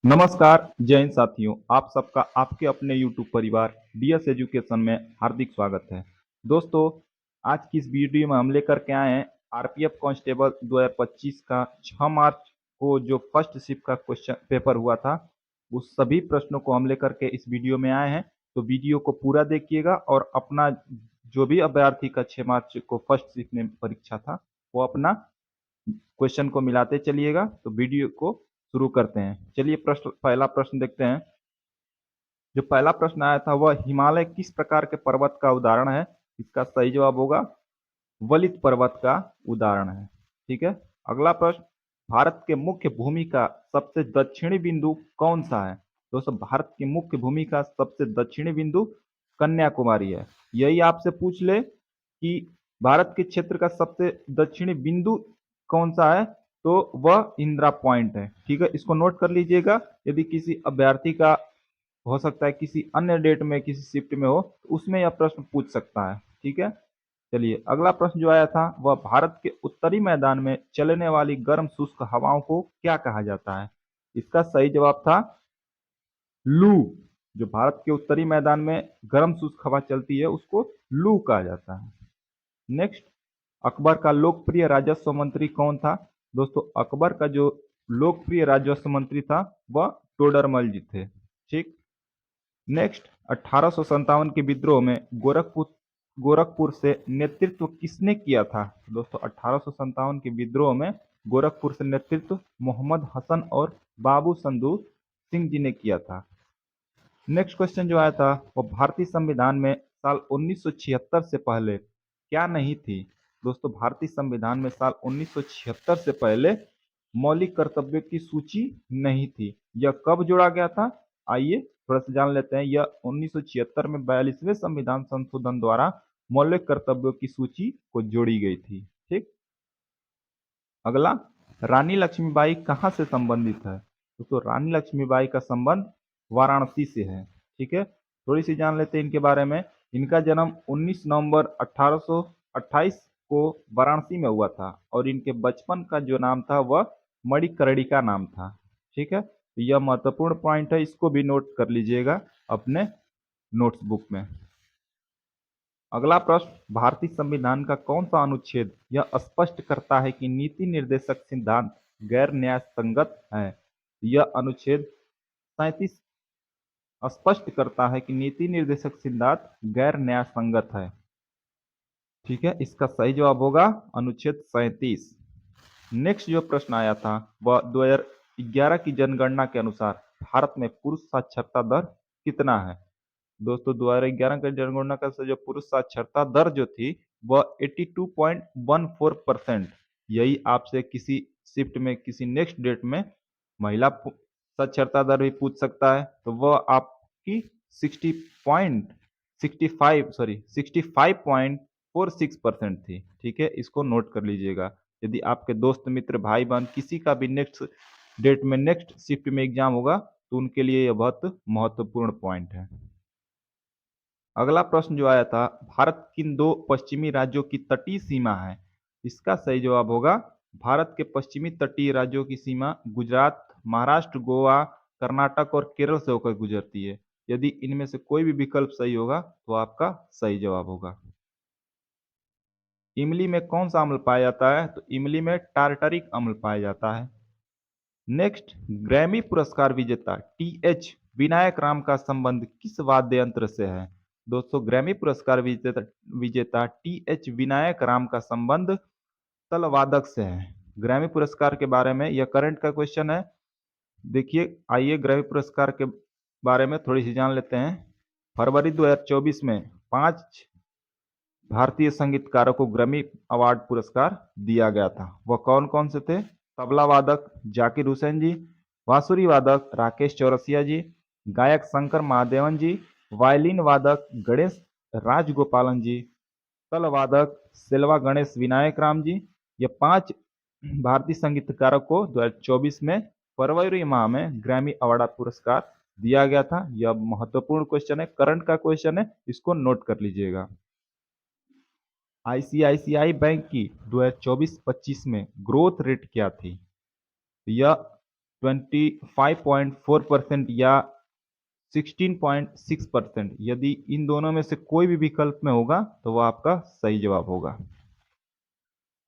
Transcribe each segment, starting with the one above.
नमस्कार जय हिंद साथियों, आप सबका आपके अपने YouTube परिवार डीएस एजुकेशन में हार्दिक स्वागत है। दोस्तों, आज की इस वीडियो में हम लेकर के आए हैं आरपीएफ कांस्टेबल 2025 का 6 मार्च को जो फर्स्ट शिफ्ट का क्वेश्चन पेपर हुआ था, उस सभी प्रश्नों को हम लेकर के इस वीडियो में आए हैं। तो वीडियो को पूरा देखिएगा और अपना जो भी अभ्यर्थी का 6 मार्च को फर्स्ट शिफ्ट में परीक्षा था, वो अपना क्वेश्चन को मिलाते चलिएगा। तो वीडियो को शुरू करते हैं। चलिए पहला प्रश्न देखते हैं। जो पहला प्रश्न आया था वह हिमालय किस प्रकार के पर्वत का उदाहरण है? इसका सही जवाब होगा वलित पर्वत का उदाहरण है। ठीक है। अगला प्रश्न, भारत के मुख्य भूमि का सबसे दक्षिणी बिंदु कौन सा है? दोस्तों, भारत की मुख्य भूमि का सबसे दक्षिणी बिंदु कन्याकुमारी है। यही आपसे पूछ ले कि भारत के क्षेत्र का सबसे दक्षिणी बिंदु कौन सा है, तो वह इंदिरा पॉइंट है। ठीक है, इसको नोट कर लीजिएगा। यदि किसी अभ्यर्थी का हो सकता है किसी अन्य डेट में किसी शिफ्ट में हो, तो उसमें यह प्रश्न पूछ सकता है। ठीक है। चलिए, अगला प्रश्न जो आया था वह भारत के उत्तरी मैदान में चलने वाली गर्म शुष्क हवाओं को क्या कहा जाता है? इसका सही जवाब था लू। जो भारत के उत्तरी मैदान में गर्म शुष्क हवा चलती है उसको लू कहा जाता है। नेक्स्ट, अकबर का लोकप्रिय राजस्व मंत्री कौन था? दोस्तों, अकबर का जो लोकप्रिय राजस्व मंत्री था वह टोडरमल जी थे। ठीक। नेक्स्ट, 1857 के विद्रोह में गोरखपुर से नेतृत्व किसने किया था? दोस्तों, 1857 के विद्रोह में गोरखपुर से नेतृत्व मोहम्मद हसन और बाबू संदूर सिंह जी ने किया था। नेक्स्ट क्वेश्चन जो आया था वो भारतीय संविधान में साल 1976 से पहले क्या नहीं थी? दोस्तों, भारतीय संविधान में साल 1976 से पहले मौलिक कर्तव्यों की सूची नहीं थी। यह कब जोड़ा गया था? आइए थोड़ा सा जान लेते हैं। यह 1976 में 42वें संविधान संशोधन द्वारा मौलिक कर्तव्यों की सूची को जोड़ी गई थी। ठीक। अगला, रानी लक्ष्मीबाई कहाँ से संबंधित है? दोस्तों, रानी लक्ष्मीबाई का संबंध वाराणसी से है। ठीक है। थोड़ी सी जान लेते हैं इनके बारे में। इनका जन्म 19 नवंबर 1828 को वाराणसी में हुआ था और इनके बचपन का जो नाम था वह मणिकर्णिका नाम था। ठीक है, तो यह महत्वपूर्ण पॉइंट है, इसको भी नोट कर लीजिएगा अपने नोट्स बुक में। अगला प्रश्न, भारतीय संविधान का कौन सा अनुच्छेद यह स्पष्ट करता है कि नीति निर्देशक सिद्धांत गैर न्याय संगत है? यह अनुच्छेद 37 स्पष्ट करता है कि नीति निर्देशक सिद्धांत गैर न्याय संगत है। ठीक है, इसका सही जवाब होगा अनुच्छेद 37। नेक्स्ट जो प्रश्न आया था वह 2011 की जनगणना के अनुसार भारत में पुरुष साक्षरता दर कितना है? दोस्तों, 2011 का जनगणना का जो पुरुष साक्षरता दर जो थी वह 82.14%। यही आपसे किसी शिफ्ट में किसी नेक्स्ट डेट में महिला साक्षरता दर भी पूछ सकता है, तो वह आपकी 65.46% थी। ठीक है, इसको नोट कर लीजिएगा। यदि आपके दोस्त मित्र भाई बहन किसी का भी नेक्स्ट डेट में नेक्स्ट शिफ्ट में एग्जाम होगा तो उनके लिए यह बहुत महत्वपूर्ण पॉइंट है। अगला प्रश्न जो आया था, भारत किन दो पश्चिमी राज्यों की तटीय सीमा है? इसका सही जवाब होगा भारत के पश्चिमी तटीय राज्यों की सीमा गुजरात, महाराष्ट्र, गोवा, कर्नाटक और केरल से होकर गुजरती है। यदि इनमें से कोई भी विकल्प सही होगा तो आपका सही जवाब होगा। इमली में कौन सा अम्ल पाया जाता है? तो इमली में टार्टरिक अम्ल पाया जाता है। नेक्स्ट, ग्रैमी पुरस्कार विजेता टी.एच. विनायक राम का संबंध किस वाद्य यंत्र से है? दोस्तों, ग्रैमी पुरस्कार विजेता विजेता टी.एच. विनायक राम का संबंध तलवादक से है। ग्रैमी पुरस्कार के बारे में यह करंट का क्वेश्चन है। देखिए, आइए ग्रैमी पुरस्कार के बारे में थोड़ी सी जान लेते हैं। फरवरी 2024 में 5 भारतीय संगीतकारों को ग्रैमी अवार्ड पुरस्कार दिया गया था। वह कौन कौन से थे? तबला वादक जाकिर हुसैन जी, बांसुरी वादक राकेश चौरसिया जी, गायक शंकर महादेवन जी, वायलिन वादक गणेश राजगोपालन जी, तल वादक सेल्वा गणेश विनायक राम जी। ये 5 भारतीय संगीतकारों को 2024 में फरवरी माह में ग्रैमी अवार्ड पुरस्कार दिया गया था। यह महत्वपूर्ण क्वेश्चन है, करंट का क्वेश्चन है, इसको नोट कर लीजिएगा। आईसीआईसीआई बैंक की 2024-25 में ग्रोथ रेट क्या थी? यह 25.4% या 16.6%। यदि इन दोनों में से कोई भी विकल्प में होगा तो वह आपका सही जवाब होगा।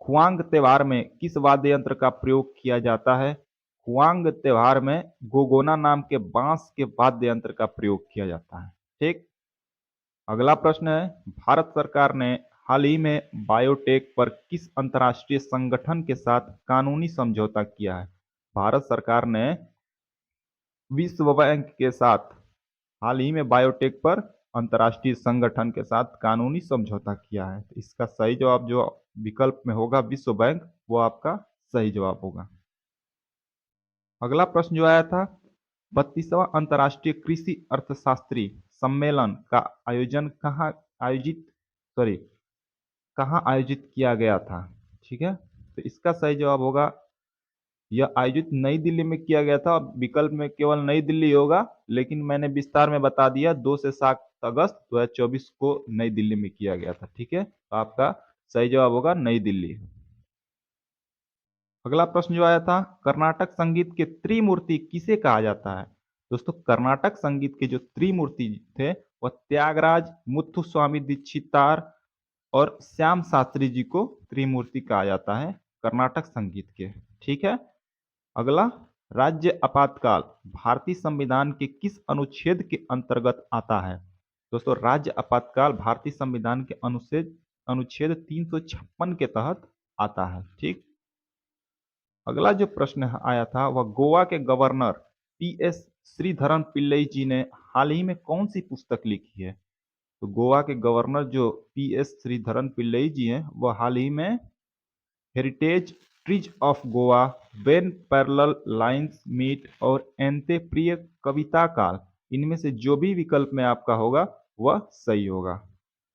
खुआंग त्योहार में किस वाद्य यंत्र का प्रयोग किया जाता है? खुआंग त्योहार में गोगोना नाम के बांस के वाद्य यंत्र का प्रयोग किया जाता है। ठीक। अगला प्रश्न है, भारत सरकार ने हाल ही में बायोटेक पर किस अंतर्राष्ट्रीय संगठन के साथ कानूनी समझौता किया है? भारत सरकार ने विश्व बैंक के साथ हाल ही में बायोटेक पर अंतर्राष्ट्रीय संगठन के साथ कानूनी समझौता किया है। तो इसका सही जवाब जो विकल्प में होगा विश्व बैंक, वो आपका सही जवाब होगा। अगला प्रश्न जो आया था, 32वां अंतर्राष्ट्रीय कृषि अर्थशास्त्री सम्मेलन का आयोजन कहाँ आयोजित किया गया था? ठीक है, तो इसका सही जवाब होगा, यह आयोजित नई दिल्ली में किया गया था। विकल्प में केवल नई दिल्ली होगा, लेकिन मैंने विस्तार में बता दिया, 2 से 7 अगस्त 2024 को नई दिल्ली में किया गया था। ठीक है, तो आपका सही जवाब होगा नई दिल्ली। अगला प्रश्न जो आया था, कर्नाटक संगीत के त्रिमूर्ति किसे कहा जाता है? दोस्तों, कर्नाटक संगीत के जो त्रिमूर्ति थे वह त्यागराज, मुत्थुस्वामी दीक्षितार और श्याम शास्त्री जी को त्रिमूर्ति कहा जाता है कर्नाटक संगीत के। ठीक है। अगला, राज्य आपातकाल भारतीय संविधान के किस अनुच्छेद के अंतर्गत आता है? दोस्तों, राज्य आपातकाल भारतीय संविधान के अनुच्छेद 356 के तहत आता है। ठीक। अगला जो प्रश्न आया था वह गोवा के गवर्नर पीएस श्रीधरन पिल्लई जी ने हाल ही में कौन सी पुस्तक लिखी है? तो गोवा के गवर्नर जो पीएस श्रीधरन पिल्लई जी हैं वह हाल ही में heritage trees of Goa, when parallel lines meet और एंते प्रिय कविता काल, इनमें से जो भी विकल्प में आपका होगा वह सही होगा।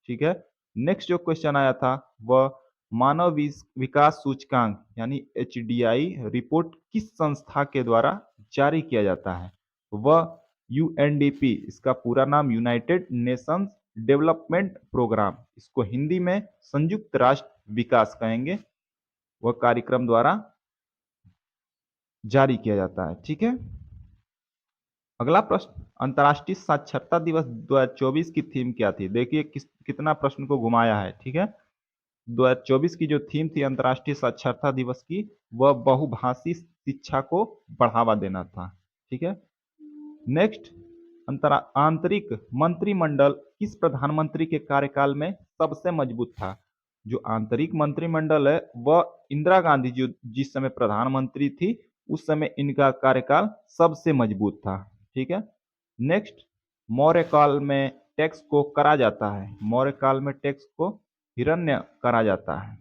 ठीक है। नेक्स्ट जो क्वेश्चन आया था वह मानव विकास सूचकांक यानी एचडीआई रिपोर्ट किस संस्था के द्वारा जारी किया जाता है? वह यूएनडीपी, इसका पूरा नाम यूनाइटेड नेशंस डेवलपमेंट प्रोग्राम, इसको हिंदी में संयुक्त राष्ट्र विकास कहेंगे, वह कार्यक्रम द्वारा जारी किया जाता है। ठीक है। अगला प्रश्न, अंतर्राष्ट्रीय साक्षरता दिवस 2024 की थीम क्या थी? देखिए कितना प्रश्न को घुमाया है। ठीक है, 2024 की जो थीम थी अंतर्राष्ट्रीय साक्षरता दिवस की, वह बहुभाषी शिक्षा को बढ़ावा देना था। ठीक है। नेक्स्ट, आंतरिक मंत्रिमंडल किस प्रधानमंत्री के कार्यकाल में सबसे मजबूत था? जो आंतरिक मंत्रिमंडल है वह इंदिरा गांधी जो जिस समय प्रधानमंत्री थी उस समय इनका कार्यकाल सबसे मजबूत था। ठीक है। नेक्स्ट, मौर्य काल में टैक्स को करा जाता है, मौर्य काल में टैक्स को हिरण्य करा जाता है।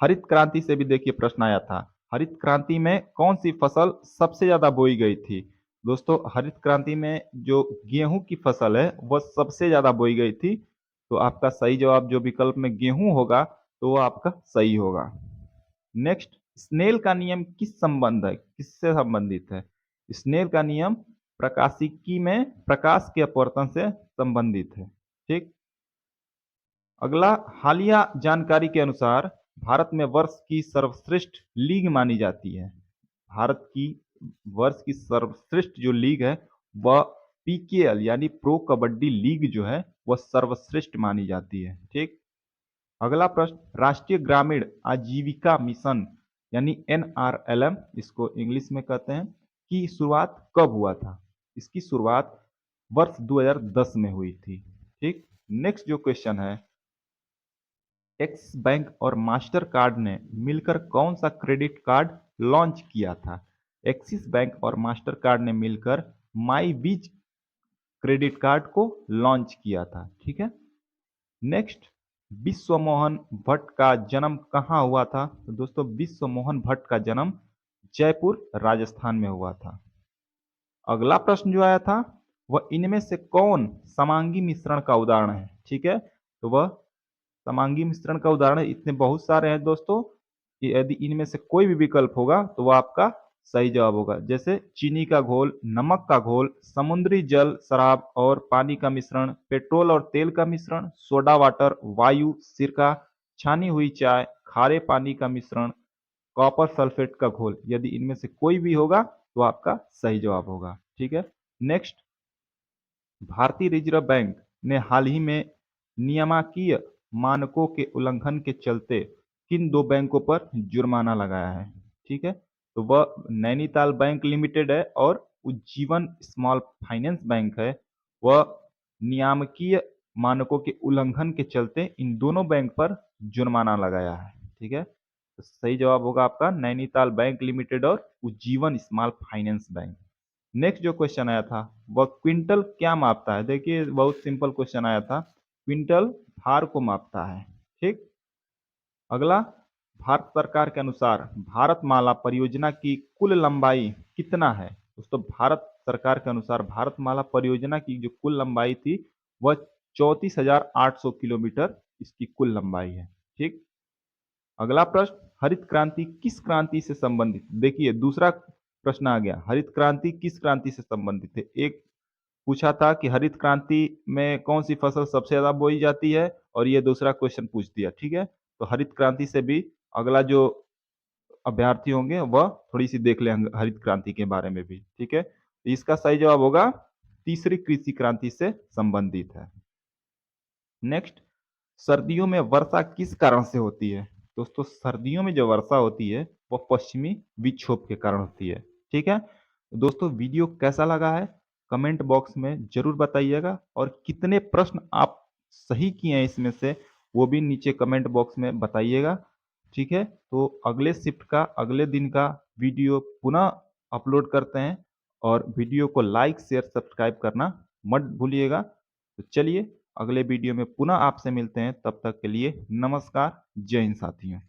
हरित क्रांति से भी देखिए प्रश्न आया था, हरित क्रांति में कौन सी फसल सबसे ज्यादा बोई गई थी? दोस्तों, हरित क्रांति में जो गेहूं की फसल है वह सबसे ज्यादा बोई गई थी, तो आपका सही जवाब जो विकल्प में गेहूं होगा तो वह आपका सही होगा। नेक्स्ट, स्नेल का नियम किससे संबंधित है? स्नेल का नियम प्रकाशिकी में प्रकाश के अपवर्तन से संबंधित है। ठीक। अगला, हालिया जानकारी के अनुसार भारत में वर्ष की सर्वश्रेष्ठ लीग मानी जाती है। भारत की वर्ष की सर्वश्रेष्ठ जो लीग है वह पीकेएल यानी प्रो कबड्डी लीग जो है वह सर्वश्रेष्ठ मानी जाती है। ठीक। अगला प्रश्न, राष्ट्रीय ग्रामीण आजीविका मिशन यानी एनआरएलएम, इसको इंग्लिश में कहते हैं, की शुरुआत कब हुआ था? इसकी शुरुआत वर्ष 2010 में हुई थी। ठीक। नेक्स्ट जो क्वेश्चन है, एक्सिस बैंक और मास्टर कार्ड ने मिलकर कौन सा क्रेडिट कार्ड लॉन्च किया था? एक्सिस बैंक और मास्टर कार्ड ने मिलकर माई बीज क्रेडिट कार्ड को लॉन्च किया था। ठीक है। नेक्स्ट, विश्व मोहन भट्ट का जन्म कहाँ हुआ था? तो दोस्तों, विश्व मोहन भट्ट का जन्म जयपुर राजस्थान में हुआ था। अगला प्रश्न जो आया था वह इनमें से कौन समांगी मिश्रण का उदाहरण है? ठीक है, तो वह समांगी मिश्रण का उदाहरण है, इतने बहुत सारे हैं दोस्तों, यदि इनमें से कोई भी विकल्प होगा तो वह आपका सही जवाब होगा। जैसे चीनी का घोल, नमक का घोल, समुद्री जल, शराब और पानी का मिश्रण, पेट्रोल और तेल का मिश्रण, सोडा वाटर, वायु, सिरका, छानी हुई चाय, खारे पानी का मिश्रण, कॉपर सल्फेट का घोल। यदि इनमें से कोई भी होगा तो आपका सही जवाब होगा। ठीक है। नेक्स्ट, भारतीय रिजर्व बैंक ने हाल ही में नियामकीय मानकों के उल्लंघन के चलते किन दो बैंकों पर जुर्माना लगाया है? ठीक है, तो वह नैनीताल बैंक लिमिटेड है और उज्जीवन स्मॉल फाइनेंस बैंक है। वह नियामकीय मानकों के उल्लंघन के चलते इन दोनों बैंक पर जुर्माना लगाया है। ठीक है, तो सही जवाब होगा आपका नैनीताल बैंक लिमिटेड और Ujjivan small finance bank. Next जो क्वेश्चन आया था वह क्विंटल क्या मापता है? देखिए बहुत सिंपल क्वेश्चन आया था। क्विंटल भार को मापता है। ठीक। अगला, भारत सरकार के अनुसार भारतमाला परियोजना की कुल लंबाई कितना है? दोस्तों भारत सरकार के अनुसार भारतमाला परियोजना की जो कुल लंबाई थी वह 34,800 किलोमीटर इसकी कुल लंबाई है। ठीक। अगला प्रश्न, हरित क्रांति किस क्रांति से संबंधित? देखिए दूसरा प्रश्न आ गया, हरित क्रांति किस क्रांति से संबंधित है? एक पूछा था कि हरित क्रांति में कौन सी फसल सबसे ज्यादा बोई जाती है, और ये दूसरा क्वेश्चन पूछ दिया। ठीक है, तो हरित क्रांति से भी अगला जो अभ्यर्थी होंगे वह थोड़ी सी देख लें हरित क्रांति के बारे में भी। ठीक है, तो इसका सही जवाब होगा तीसरी कृषि क्रांति से संबंधित है। नेक्स्ट, सर्दियों में वर्षा किस कारण से होती है? दोस्तों सर्दियों में जो वर्षा होती है वह पश्चिमी विक्षोभ के कारण होती है। ठीक है, दोस्तों वीडियो कैसा लगा है कमेंट बॉक्स में जरूर बताइएगा, और कितने प्रश्न आप सही किए हैं इसमें से वो भी नीचे कमेंट बॉक्स में बताइएगा। ठीक है, तो अगले शिफ्ट का अगले दिन का वीडियो पुनः अपलोड करते हैं, और वीडियो को लाइक शेयर सब्सक्राइब करना मत भूलिएगा। तो चलिए अगले वीडियो में पुनः आपसे मिलते हैं, तब तक के लिए नमस्कार, जय हिंद साथियों।